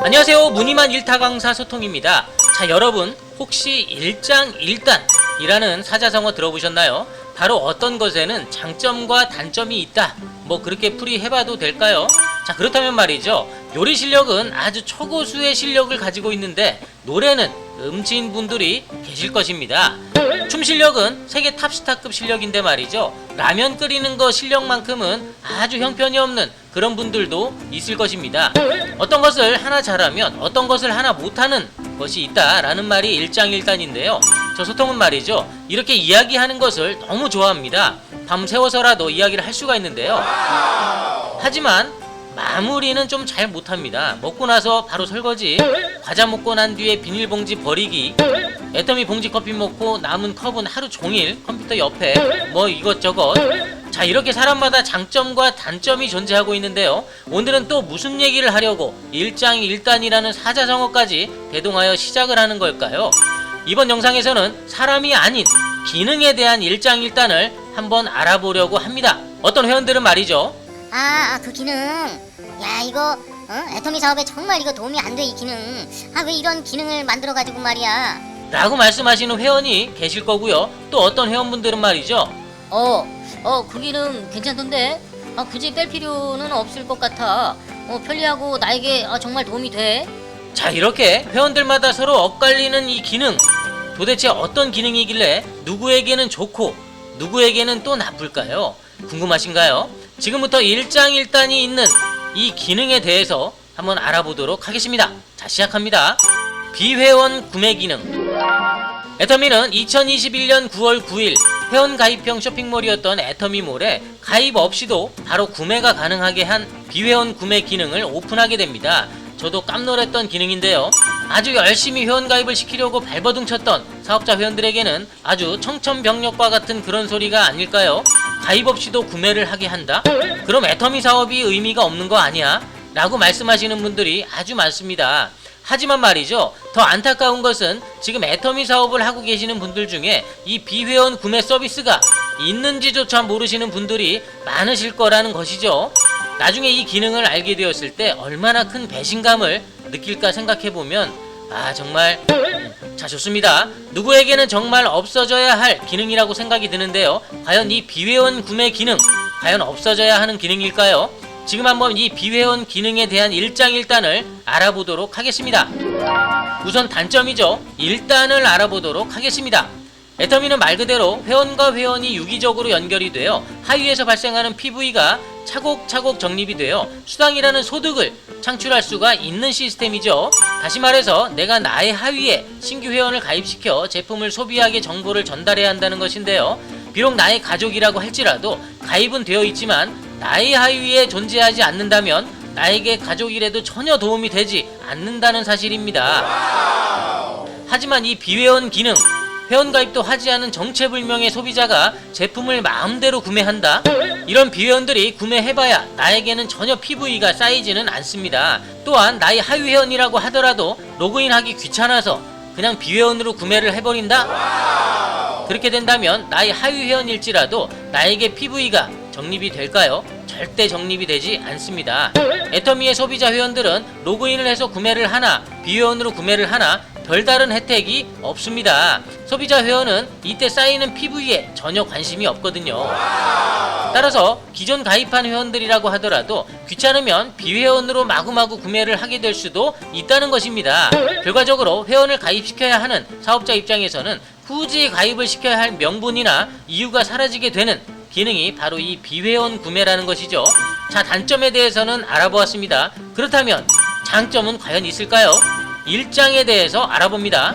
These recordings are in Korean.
안녕하세요. 무늬만 일타 강사 소통입니다. 자, 여러분 혹시 일장일단이라는 사자성어 들어보셨나요? 바로 어떤 것에는 장점과 단점이 있다, 뭐 그렇게 풀이해봐도 될까요? 자, 그렇다면 말이죠, 요리 실력은 아주 초고수의 실력을 가지고 있는데 노래는 음치인 분들이 계실 것입니다. 춤 실력은 세계 탑스타급 실력인데 말이죠, 라면 끓이는 거 실력만큼은 아주 형편이 없는 그런 분들도 있을 것입니다. 어떤 것을 하나 잘하면 어떤 것을 하나 못하는 것이 있다라는 말이 일장일단인데요. 저 소통은 말이죠, 이렇게 이야기하는 것을 너무 좋아합니다. 밤새워서라도 이야기를 할 수가 있는데요. 하지만 마무리는 좀 잘 못합니다. 먹고 나서 바로 설거지, 과자 먹고 난 뒤에 비닐봉지 버리기, 애터미 봉지 커피 먹고 남은 컵은 하루 종일 컴퓨터 옆에 뭐 이것저것. 자, 이렇게 사람마다 장점과 단점이 존재하고 있는데요. 오늘은 또 무슨 얘기를 하려고 일장일단이라는 사자성어까지 대동하여 시작을 하는 걸까요? 이번 영상에서는 사람이 아닌 기능에 대한 일장일단을 한번 알아보려고 합니다. 어떤 회원들은 말이죠, 그 기능. 야, 이거 애터미 사업에 정말 이거 도움이 안 돼, 이 기능. 왜 이런 기능을 만들어가지고 말이야. 라고 말씀하시는 회원이 계실 거고요. 또 어떤 회원분들은 말이죠, 그 기능 괜찮던데? 굳이 뺄 필요는 없을 것 같아. 편리하고 나에게 정말 도움이 돼. 자, 이렇게 회원들마다 서로 엇갈리는 이 기능, 도대체 어떤 기능이길래 누구에게는 좋고 누구에게는 또 나쁠까요? 궁금하신가요? 지금부터 일장일단이 있는 이 기능에 대해서 한번 알아보도록 하겠습니다. 자, 시작합니다. 비회원 구매 기능. 애터미는 2021년 9월 9일 회원 가입형 쇼핑몰이었던 애터미몰에 가입 없이도 바로 구매가 가능하게 한 비회원 구매 기능을 오픈하게 됩니다. 저도 깜놀했던 기능인데요. 아주 열심히 회원 가입을 시키려고 발버둥 쳤던 사업자 회원들에게는 아주 청천벽력과 같은 그런 소리가 아닐까요? 가입 없이도 구매를 하게 한다? 그럼 애터미 사업이 의미가 없는 거 아니야? 라고 말씀하시는 분들이 아주 많습니다. 하지만 말이죠, 더 안타까운 것은 지금 애터미 사업을 하고 계시는 분들 중에 이 비회원 구매 서비스가 있는지조차 모르시는 분들이 많으실 거라는 것이죠. 나중에 이 기능을 알게 되었을 때 얼마나 큰 배신감을 느낄까 생각해보면 정말 자, 좋습니다. 누구에게는 정말 없어져야 할 기능이라고 생각이 드는데요. 과연 이 비회원 구매 기능, 과연 없어져야 하는 기능일까요? 지금 한번 이 비회원 기능에 대한 일장일단을 알아보도록 하겠습니다. 우선 단점이죠. 일단을 알아보도록 하겠습니다. 애터미는 말 그대로 회원과 회원이 유기적으로 연결이 되어 하위에서 발생하는 PV가 차곡차곡 적립이 되어 수당이라는 소득을 창출할 수가 있는 시스템이죠. 다시 말해서 내가 나의 하위에 신규 회원을 가입시켜 제품을 소비하게 정보를 전달해야 한다는 것인데요. 비록 나의 가족이라고 할지라도 가입은 되어 있지만 나의 하위에 존재하지 않는다면 나에게 가족이라도 전혀 도움이 되지 않는다는 사실입니다. 하지만 이 비회원 기능, 회원가입도 하지 않은 정체불명의 소비자가 제품을 마음대로 구매한다? 이런 비회원들이 구매해봐야 나에게는 전혀 PV가 쌓이지는 않습니다. 또한 나의 하위 회원이라고 하더라도 로그인하기 귀찮아서 그냥 비회원으로 구매를 해버린다? 그렇게 된다면 나의 하위 회원일지라도 나에게 PV가 적립이 될까요? 절대 적립이 되지 않습니다. 애터미의 소비자 회원들은 로그인을 해서 구매를 하나 비회원으로 구매를 하나 별다른 혜택이 없습니다. 소비자 회원은 이때 쌓이는 PV에 전혀 관심이 없거든요. 따라서 기존 가입한 회원들이라고 하더라도 귀찮으면 비회원으로 마구마구 구매를 하게 될 수도 있다는 것입니다. 결과적으로 회원을 가입시켜야 하는 사업자 입장에서는 굳이 가입을 시켜야 할 명분이나 이유가 사라지게 되는 기능이 바로 이 비회원 구매라는 것이죠. 자, 단점에 대해서는 알아보았습니다. 그렇다면 장점은 과연 있을까요? 일장에 대해서 알아봅니다.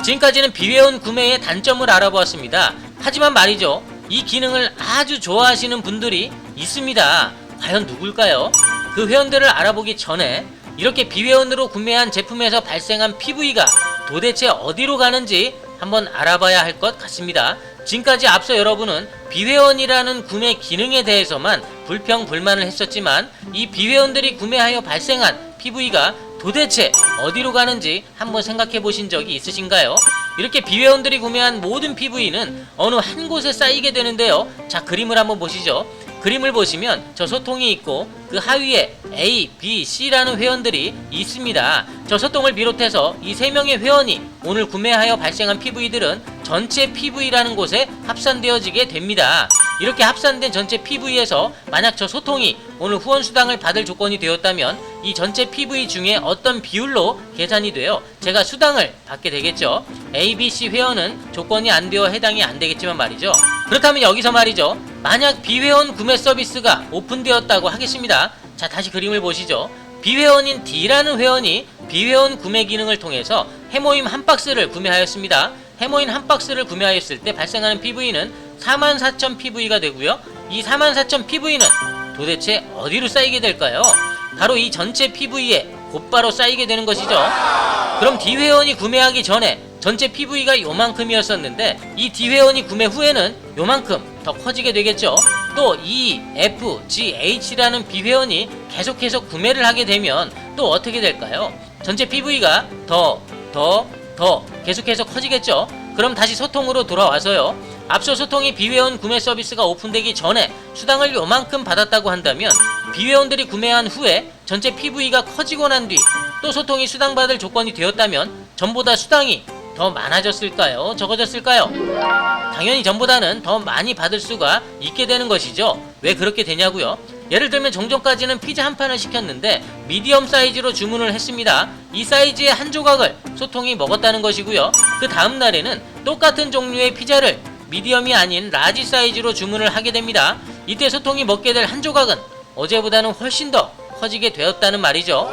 지금까지는 비회원 구매의 단점을 알아보았습니다. 하지만 말이죠, 이 기능을 아주 좋아하시는 분들이 있습니다. 과연 누굴까요? 그 회원들을 알아보기 전에 이렇게 비회원으로 구매한 제품에서 발생한 PV가 도대체 어디로 가는지 한번 알아봐야 할 것 같습니다. 지금까지 앞서 여러분은 비회원이라는 구매 기능에 대해서만 불평불만을 했었지만 이 비회원들이 구매하여 발생한 PV가 도대체 어디로 가는지 한번 생각해 보신 적이 있으신가요? 이렇게 비회원들이 구매한 모든 PV는 어느 한 곳에 쌓이게 되는데요. 자, 그림을 한번 보시죠. 그림을 보시면 저 소통이 있고 그 하위에 A, B, C라는 회원들이 있습니다. 저 소통을 비롯해서 이 3명의 회원이 오늘 구매하여 발생한 PV들은 전체 PV라는 곳에 합산되어지게 됩니다. 이렇게 합산된 전체 PV에서 만약 저 소통이 오늘 후원 수당을 받을 조건이 되었다면 이 전체 PV 중에 어떤 비율로 계산이 되어 제가 수당을 받게 되겠죠. A, B, C 회원은 조건이 안 되어 해당이 안 되겠지만 말이죠. 그렇다면 여기서 말이죠. 만약 비회원 구매 서비스가 오픈되었다고 하겠습니다. 자, 다시 그림을 보시죠. 비회원인 D라는 회원이 비회원 구매 기능을 통해서 해모임 한 박스를 구매하였습니다. 해모임 한 박스를 구매하였을 때 발생하는 PV는 44,000 PV가 되고요. 이 44,000 PV는 도대체 어디로 쌓이게 될까요? 바로 이 전체 PV에 곧바로 쌓이게 되는 것이죠. 그럼 D회원이 구매하기 전에 전체 PV가 요만큼이었었는데 이 D회원이 구매 후에는 요만큼 더 커지게 되겠죠. 또 E, F, G, H라는 B회원이 계속해서 구매를 하게 되면 또 어떻게 될까요? 전체 PV가 더 계속해서 커지겠죠. 그럼 다시 소통으로 돌아와서요. 앞서 소통이 비회원 구매 서비스가 오픈되기 전에 수당을 요만큼 받았다고 한다면 비회원들이 구매한 후에 전체 PV가 커지고 난 뒤 또 소통이 수당받을 조건이 되었다면 전보다 수당이 더 많아졌을까요? 적어졌을까요? 당연히 전보다는 더 많이 받을 수가 있게 되는 것이죠. 왜 그렇게 되냐고요? 예를 들면 종전까지는 피자 한 판을 시켰는데 미디엄 사이즈로 주문을 했습니다. 이 사이즈의 한 조각을 소통이 먹었다는 것이고요. 그 다음 날에는 똑같은 종류의 피자를 미디엄이 아닌 라지 사이즈로 주문을 하게 됩니다. 이때 소통이 먹게 될 한 조각은 어제보다는 훨씬 더 커지게 되었다는 말이죠.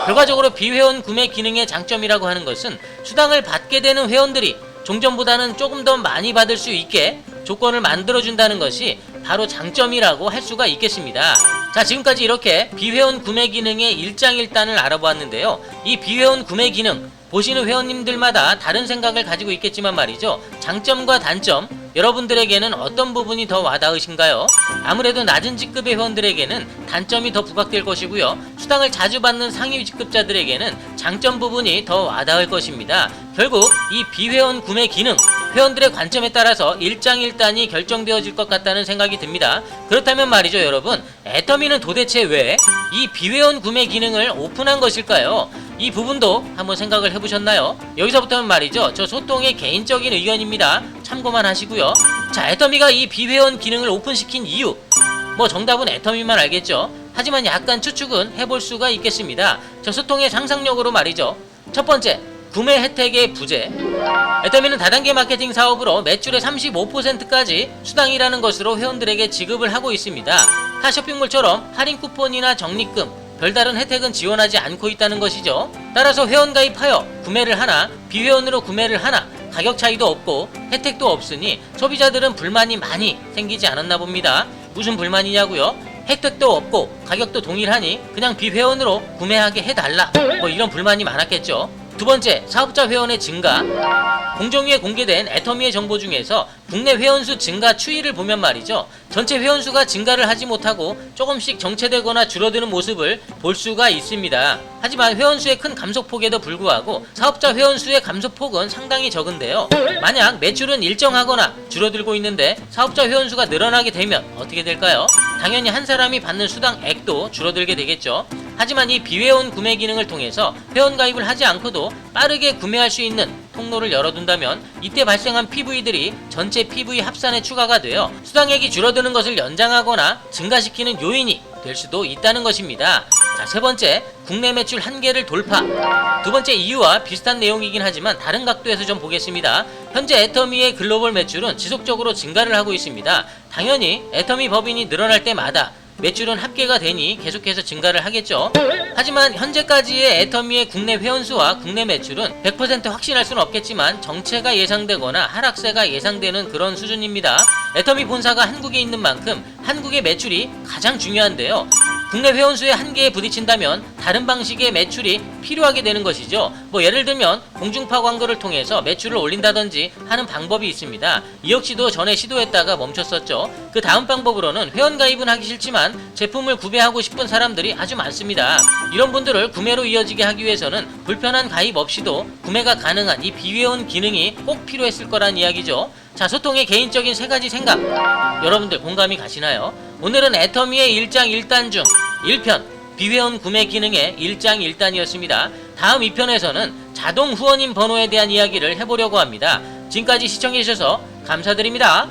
결과적으로 비회원 구매 기능의 장점이라고 하는 것은 수당을 받게 되는 회원들이 종전보다는 조금 더 많이 받을 수 있게 조건을 만들어준다는 것이 바로 장점이라고 할 수가 있겠습니다. 자, 지금까지 이렇게 비회원 구매 기능의 일장일단을 알아보았는데요. 이 비회원 구매 기능 보시는 회원님들마다 다른 생각을 가지고 있겠지만 말이죠. 장점과 단점, 여러분들에게는 어떤 부분이 더 와닿으신가요? 아무래도 낮은 직급의 회원들에게는 단점이 더 부각될 것이고요. 수당을 자주 받는 상위 직급자들에게는 장점 부분이 더 와닿을 것입니다. 결국 이 비회원 구매 기능, 회원들의 관점에 따라서 일장일단이 결정되어질 것 같다는 생각이 듭니다. 그렇다면 말이죠, 여러분, 애터미는 도대체 왜 이 비회원 구매 기능을 오픈한 것일까요? 이 부분도 한번 생각을 해보셨나요? 여기서부터는 말이죠, 저 소통의 개인적인 의견입니다. 참고만 하시고요. 자, 애터미가 이 비회원 기능을 오픈시킨 이유, 뭐 정답은 애터미만 알겠죠. 하지만 약간 추측은 해볼 수가 있겠습니다. 저 소통의 상상력으로 말이죠. 첫 번째, 구매 혜택의 부재. 애터미는 다단계 마케팅 사업으로 매출의 35%까지 수당이라는 것으로 회원들에게 지급을 하고 있습니다. 타 쇼핑몰처럼 할인 쿠폰이나 적립금, 별다른 혜택은 지원하지 않고 있다는 것이죠. 따라서 회원 가입하여 구매를 하나, 비회원으로 구매를 하나 가격 차이도 없고 혜택도 없으니 소비자들은 불만이 많이 생기지 않았나 봅니다. 무슨 불만이냐고요? 혜택도 없고 가격도 동일하니 그냥 비회원으로 구매하게 해달라, 뭐 이런 불만이 많았겠죠. 두 번째, 사업자 회원의 증가. 공정위에 공개된 애터미의 정보 중에서 국내 회원수 증가 추이를 보면 말이죠, 전체 회원수가 증가를 하지 못하고 조금씩 정체되거나 줄어드는 모습을 볼 수가 있습니다. 하지만 회원수의 큰 감소폭에도 불구하고 사업자 회원수의 감소폭은 상당히 적은데요. 만약 매출은 일정하거나 줄어들고 있는데 사업자 회원수가 늘어나게 되면 어떻게 될까요? 당연히 한 사람이 받는 수당액도 줄어들게 되겠죠. 하지만 이 비회원 구매 기능을 통해서 회원 가입을 하지 않고도 빠르게 구매할 수 있는 통로를 열어둔다면 이때 발생한 PV들이 전체 PV 합산에 추가가 되어 수당액이 줄어드는 것을 연장하거나 증가시키는 요인이 될 수도 있다는 것입니다. 자, 세 번째, 국내 매출 한계를 돌파. 두 번째 이유와 비슷한 내용이긴 하지만 다른 각도에서 좀 보겠습니다. 현재 애터미의 글로벌 매출은 지속적으로 증가를 하고 있습니다. 당연히 애터미 법인이 늘어날 때마다 매출은 합계가 되니 계속해서 증가를 하겠죠. 하지만 현재까지의 애터미의 국내 회원수와 국내 매출은 100% 확신할 수는 없겠지만 정체가 예상되거나 하락세가 예상되는 그런 수준입니다. 애터미 본사가 한국에 있는 만큼 한국의 매출이 가장 중요한데요. 국내 회원수의 한계에 부딪힌다면 다른 방식의 매출이 필요하게 되는 것이죠. 뭐 예를 들면 공중파 광고를 통해서 매출을 올린다든지 하는 방법이 있습니다. 이 역시도 전에 시도했다가 멈췄었죠. 그 다음 방법으로는 회원 가입은 하기 싫지만 제품을 구매하고 싶은 사람들이 아주 많습니다. 이런 분들을 구매로 이어지게 하기 위해서는 불편한 가입 없이도 구매가 가능한 이 비회원 기능이 꼭 필요했을 거란 이야기죠. 자, 소통의 개인적인 세 가지 생각. 여러분들 공감이 가시나요? 오늘은 애터미의 1장 1단 중 1편 비회원 구매 기능의 1장 1단이었습니다. 다음 2편에서는 자동 후원인 번호에 대한 이야기를 해보려고 합니다. 지금까지 시청해주셔서 감사드립니다.